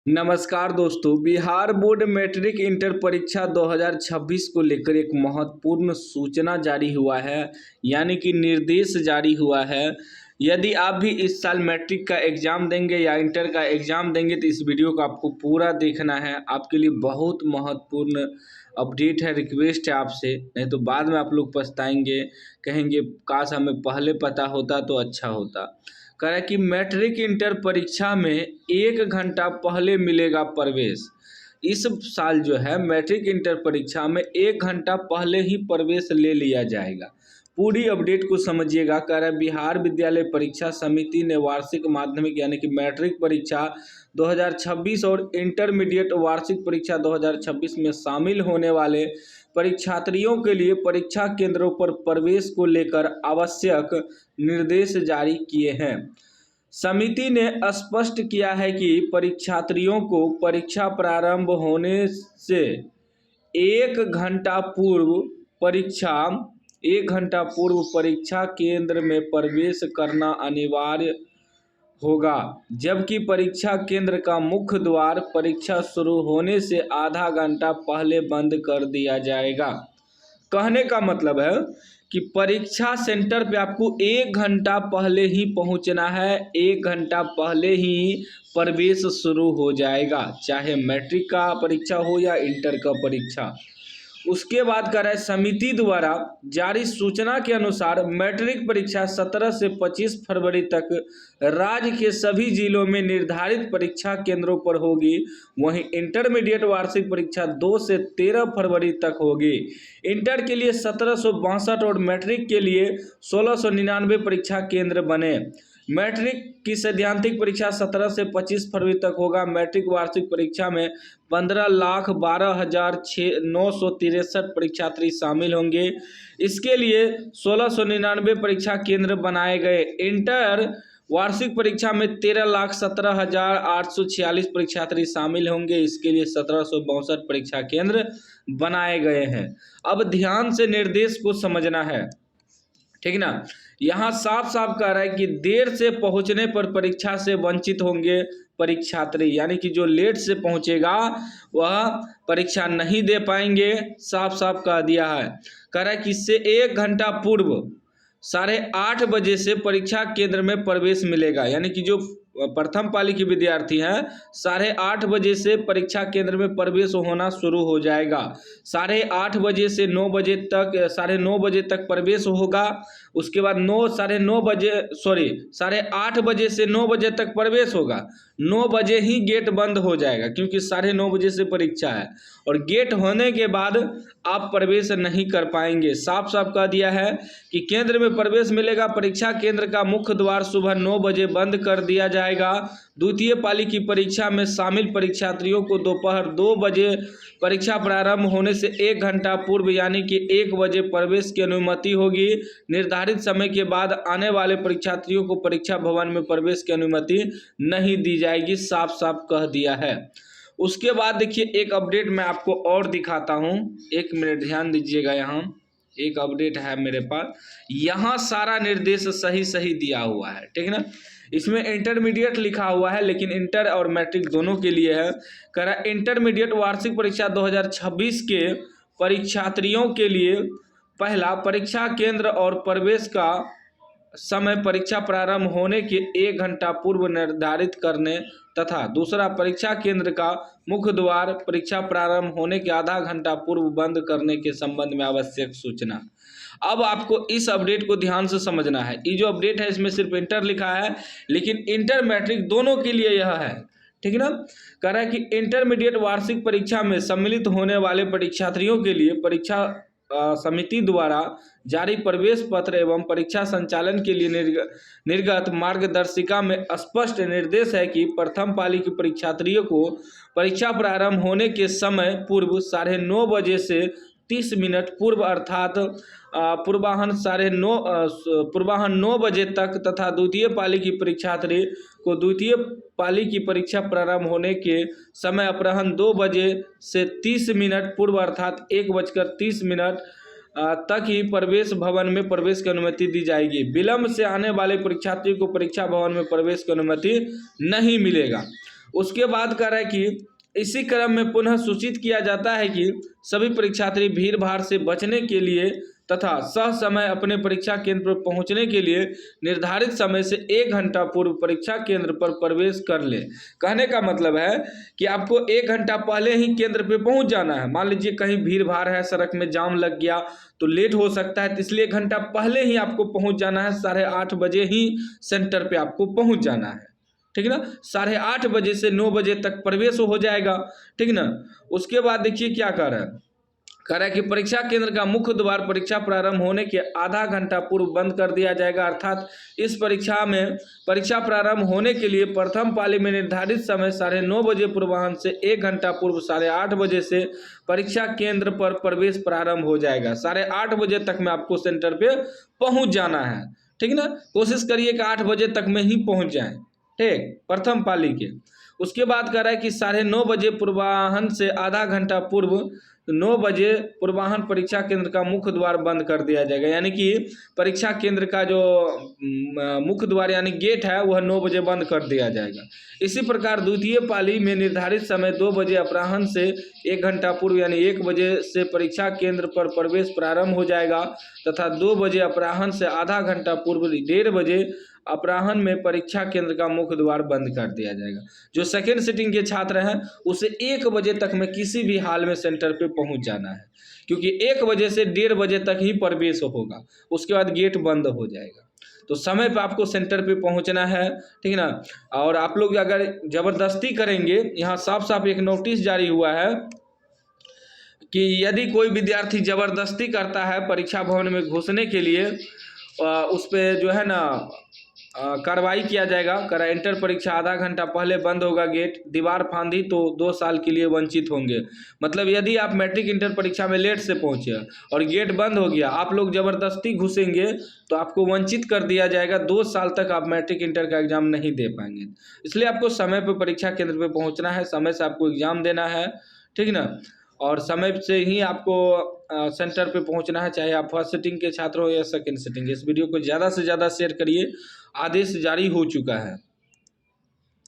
नमस्कार दोस्तों, Bihar board matric inter परीक्षा 2026 को लेकर एक महत्वपूर्ण सूचना जारी हुआ है, यानी कि निर्देश जारी हुआ है। यदि आप भी इस साल मैट्रिक का एग्ज़ाम देंगे या इंटर का एग्ज़ाम देंगे तो इस वीडियो को आपको पूरा देखना है। आपके लिए बहुत महत्वपूर्ण अपडेट है। रिक्वेस्ट है आपसे, नहीं तो बाद में आप लोग पछताएंगे, कहेंगे काश हमें पहले पता होता तो अच्छा होता। कह रहा है कि मैट्रिक इंटर परीक्षा में 1 घंटा पहले मिलेगा प्रवेश। इस साल जो है मैट्रिक इंटर परीक्षा में 1 घंटा पहले ही प्रवेश ले लिया जाएगा। पूरी अपडेट को समझिएगा। कह रहा है बिहार विद्यालय परीक्षा समिति ने वार्षिक माध्यमिक यानी कि मैट्रिक परीक्षा 2026 और इंटरमीडिएट वार्षिक परीक्षा 2026 में शामिल होने वाले परीक्षार्थियों के लिए परीक्षा केंद्रों पर प्रवेश को लेकर आवश्यक निर्देश जारी किए हैं। समिति ने स्पष्ट किया है कि परीक्षार्थियों को परीक्षा प्रारंभ होने से 1 घंटा पूर्व परीक्षा केंद्र में प्रवेश करना अनिवार्य होगा, जबकि परीक्षा केंद्र का मुख्य द्वार परीक्षा शुरू होने से आधा घंटा पहले बंद कर दिया जाएगा। कहने का मतलब है कि परीक्षा सेंटर पे आपको 1 घंटा पहले ही पहुंचना है। 1 घंटा पहले ही प्रवेश शुरू हो जाएगा, चाहे मैट्रिक का परीक्षा हो या इंटर का परीक्षा। उसके बाद कह रहा है समिति द्वारा जारी सूचना के अनुसार मैट्रिक परीक्षा 17 से 25 फरवरी तक राज्य के सभी जिलों में निर्धारित परीक्षा केंद्रों पर होगी। वहीं इंटरमीडिएट वार्षिक परीक्षा 2 से 13 फरवरी तक होगी। इंटर के लिए 1762 और मैट्रिक के लिए 1699 परीक्षा केंद्र बने। मैट्रिक की सैद्धांतिक परीक्षा 17 से 25 फरवरी तक होगा। मैट्रिक वार्षिक परीक्षा में 15,12,963 परीक्षार्थी शामिल होंगे। इसके लिए 1699 परीक्षा केंद्र बनाए गए। इंटर वार्षिक परीक्षा में 13,17,846 परीक्षार्थी शामिल होंगे। इसके लिए 1762 परीक्षा केंद्र बनाए गए हैं। अब ध्यान से निर्देश को समझना है, ठीक ना। यहाँ साफ साफ कह रहा है कि देर से पहुँचने पर परीक्षा से वंचित होंगे परीक्षार्थी, यानी कि जो लेट से पहुँचेगा वह परीक्षा नहीं दे पाएंगे। साफ साफ कह दिया है। कह रहा है कि इससे 1 घंटा पूर्व 8:30 बजे से परीक्षा केंद्र में प्रवेश मिलेगा, यानी कि जो प्रथम पाली के विद्यार्थी हैं 8:30 बजे से परीक्षा केंद्र में प्रवेश होना शुरू हो जाएगा। 8:30 बजे से 9 बजे तक 9:30 बजे तक प्रवेश होगा। उसके बाद 8:30 बजे से 9 बजे तक प्रवेश होगा। 9 बजे ही गेट बंद हो जाएगा, क्योंकि 9:30 बजे से परीक्षा है और गेट होने के बाद आप प्रवेश नहीं कर पाएंगे। साफ साफ कह दिया है कि केंद्र में प्रवेश मिलेगा। परीक्षा केंद्र का मुख्य द्वार सुबह 9 बजे बंद कर दिया जाएगा। द्वितीय पाली की परीक्षा में शामिल परीक्षार्थियों को दोपहर 2 बजे परीक्षा प्रारंभ होने से 1 घंटा पूर्व यानी कि 1 बजे प्रवेश की अनुमति होगी। निर्धारित समय के बाद आने वाले परीक्षार्थियों को परीक्षा भवन में प्रवेश की अनुमति नहीं दी जाएगी। साफ साफ कह दिया है। उसके बाद देखिए एक अपडेट मैं आपको और दिखाता हूँ। 1 मिनट ध्यान दीजिएगा। यहाँ एक अपडेट है मेरे पास। यहाँ सारा निर्देश सही सही दिया हुआ है, ठीक है ना। इसमें इंटरमीडिएट लिखा हुआ है, लेकिन इंटर और मैट्रिक दोनों के लिए है। कह रहा है इंटरमीडिएट वार्षिक परीक्षा 2026 के परीक्षार्थियों के लिए पहला परीक्षा केंद्र और प्रवेश का समय परीक्षा प्रारंभ होने के 1 घंटा पूर्व निर्धारित करने तथा दूसरा परीक्षा केंद्र का मुख्य द्वार परीक्षा प्रारंभ होने के आधा घंटा पूर्व बंद करने के संबंध में आवश्यक सूचना। अब आपको इस अपडेट को ध्यान से समझना है। ये जो अपडेट है इसमें सिर्फ इंटर लिखा है, लेकिन इंटर मैट्रिक दोनों के लिए यह है, ठीक है ना। कह रहा है कि इंटरमीडिएट वार्षिक परीक्षा में सम्मिलित होने वाले परीक्षार्थियों के लिए परीक्षा समिति द्वारा जारी प्रवेश पत्र एवं परीक्षा संचालन के लिए निर्गत मार्गदर्शिका में स्पष्ट निर्देश है कि प्रथम पाली के परीक्षार्थियों को परीक्षा प्रारंभ होने के समय पूर्व 9:30 बजे से 30 मिनट पूर्व अर्थात पूर्वाह्न 9 बजे तक तथा द्वितीय पाली की परीक्षार्थी को द्वितीय पाली की परीक्षा प्रारंभ होने के समय अपराह्न 2 बजे से 30 मिनट पूर्व अर्थात 1:30 तक ही प्रवेश भवन में प्रवेश की अनुमति दी जाएगी। विलंब से आने वाले परीक्षार्थियों को परीक्षा भवन में प्रवेश की अनुमति नहीं मिलेगा। उसके बाद कह रहा है कि इसी क्रम में पुनः सूचित किया जाता है कि सभी परीक्षार्थी भीड़ भाड़ से बचने के लिए तथा सह समय अपने परीक्षा केंद्र पर पहुंचने के लिए निर्धारित समय से 1 घंटा पूर्व परीक्षा केंद्र पर प्रवेश कर ले। कहने का मतलब है कि आपको 1 घंटा पहले ही केंद्र पे पहुंच जाना है। मान लीजिए कहीं भीड़ भाड़ है, सड़क में जाम लग गया तो लेट हो सकता है, तो इसलिए 1 घंटा पहले ही आपको पहुंच जाना है। 8:30 बजे ही सेंटर पे आपको पहुंच जाना है, ठीक है ना। 8:30 बजे से 9 बजे तक प्रवेश हो जाएगा, ठीक ना। उसके बाद देखिए क्या कह रहा है कि परीक्षा केंद्र का मुख्य द्वार परीक्षा प्रारंभ होने के आधा घंटा पूर्व बंद कर दिया जाएगा। अर्थात इस परीक्षा प्रारंभ होने के लिए प्रथम पाली में निर्धारित समय 9:30 बजे पूर्वाह्न से 1 घंटा पूर्व 8:30 बजे से परीक्षा केंद्र पर प्रवेश प्रारंभ हो जाएगा। 8:30 बजे तक में आपको सेंटर पे पहुंच जाना है, ठीक ना। कोशिश करिए कि 8 बजे तक में ही पहुंच जाएं, ठीक, प्रथम पाली के। उसके बाद कह रहा है कि 9:30 बजे पूर्वाह्न से आधा घंटा पूर्व 9 बजे पूर्वाह्न परीक्षा केंद्र का मुख्य द्वार बंद कर दिया जाएगा। यानी कि परीक्षा केंद्र का जो मुख्य द्वार यानी गेट है वह 9 बजे बंद कर दिया जाएगा। इसी प्रकार द्वितीय पाली में निर्धारित समय 2 बजे अपराह्न से 1 घंटा पूर्व यानी 1 बजे से परीक्षा केंद्र पर प्रवेश प्रारंभ हो जाएगा तथा 2 बजे अपराह्न से आधा घंटा पूर्व 1:30 बजे अपराह्न में परीक्षा केंद्र का मुख्य द्वार बंद कर दिया जाएगा। जो सेकेंड सिटिंग के छात्र हैं उसे 1 बजे तक में किसी भी हाल में सेंटर पे पहुंच जाना है, क्योंकि 1 बजे से 1:30 बजे तक ही प्रवेश होगा, उसके बाद गेट बंद हो जाएगा। तो समय पे आपको सेंटर पे पहुंचना है, ठीक है ना। और आप लोग अगर ज़बरदस्ती करेंगे, यहाँ साफ साफ एक नोटिस जारी हुआ है कि यदि कोई विद्यार्थी ज़बरदस्ती करता है परीक्षा भवन में घुसने के लिए, उस पर जो है ना कार्रवाई किया जाएगा। इंटर परीक्षा आधा घंटा पहले बंद होगा गेट, दीवार फांदी तो 2 साल के लिए वंचित होंगे। मतलब यदि आप मैट्रिक इंटर परीक्षा में लेट से पहुंचे और गेट बंद हो गया, आप लोग ज़बरदस्ती घुसेंगे तो आपको वंचित कर दिया जाएगा। 2 साल तक आप मैट्रिक इंटर का एग्जाम नहीं दे पाएंगे। इसलिए आपको समय पर परीक्षा केंद्र पर पहुँचना है, समय से आपको एग्जाम देना है, ठीक ना। और समय से ही आपको सेंटर पे पहुंचना है, चाहे आप फर्स्ट सिटिंग के छात्र हो या सेकंड सिटिंग। इस वीडियो को ज़्यादा से ज़्यादा शेयर करिए, आदेश जारी हो चुका है।